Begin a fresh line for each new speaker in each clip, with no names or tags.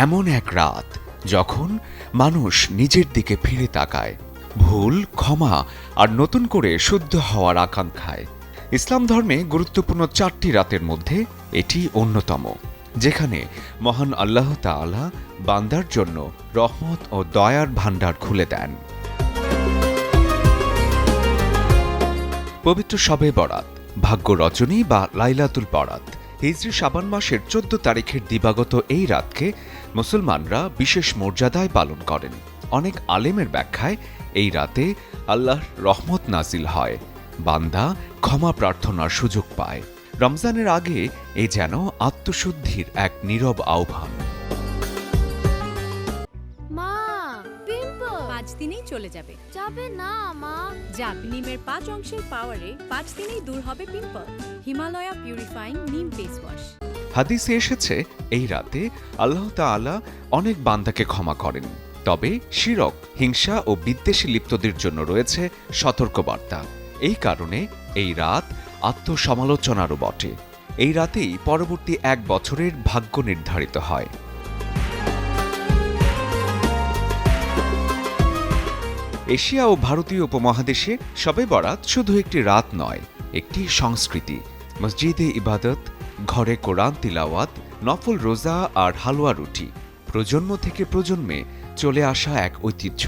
এমন এক রাত যখন মানুষ নিজের দিকে ফিরে তাকায়, ভুল, ক্ষমা আর নতুন করে শুদ্ধ হওয়ার আকাঙ্ক্ষায়। ইসলাম ধর্মে গুরুত্বপূর্ণ 4টি রাতের মধ্যে এটি অন্যতম, যেখানে মহান আল্লাহ তাআলা বান্দার জন্য রহমত ও দয়ার ভাণ্ডার খুলে দেন। পবিত্র শবে বরাত, ভাগ্য রজনী বা লাইলাতুল বরাত, হিজরি শাবান মাসের 14 তারিখের দিবাগত এই রাতকে মুসলমানরা বিশেষ মর্যাদায় পালন করেন। অনেক আলেমের ব্যাখ্যায় এই রাতে আল্লাহর রহমত নাজিল হয়, বান্দা ক্ষমা প্রার্থনার সুযোগ পায়। রমজানের আগে এ যেন আত্মশুদ্ধির এক নীরব আহ্বান।
মা, পিম্পল
5 দিনেই চলে যাবে।
যাবে না মা।
যাক, নিমের 5 অংশের পাওয়ারে 5 দিনেই দূর হবে পিম্পল। হিমালয়া পিউরিফাইং নিম ফেস ওয়াশ।
হাদিসে এসেছে এই রাতে আল্লাহ তাআলা অনেক বান্দাকে ক্ষমা করেন, তবে শিরক, হিংসা ও বিদ্বেষে লিপ্তদের জন্য রয়েছে সতর্কবার্তা। এই কারণে এই রাত আত্মসমালোচনারও বটে। এই রাতেই পরবর্তী 1 বছরের ভাগ্য নির্ধারিত হয়। এশিয়া ও ভারতীয় উপমহাদেশে শবে বরাত শুধু একটি রাত নয়, একটি সংস্কৃতি। মসজিদে ইবাদত, ঘরে কোরআন তিলাওয়াত, নফল রোজা আর হালুয়া রুটি প্রজন্ম থেকে প্রজন্মে চলে আসা এক ঐতিহ্য।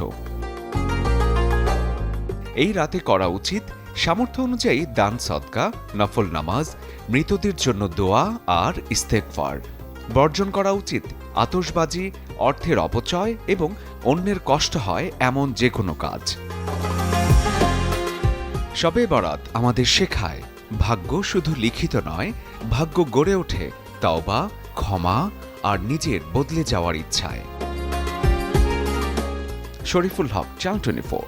এই রাতে করা উচিত সামর্থ্য অনুযায়ী দান সদকা, নফল নামাজ, মৃতদের জন্য দোয়া আর ইস্তেগফার। বর্জন করা উচিত আতশবাজি, অর্থের অপচয় এবং অন্যের কষ্ট হয় এমন যে কোনো কাজ। শবে বরাত আমাদের শেখায়, ভাগ্য শুধু লিখিত নয়, ভাগ্য গড়ে ওঠে তাওবা, ক্ষমা আর নিজের বদলে যাওয়ার ইচ্ছায়। শরীফুল হক, চ্যানেল 24।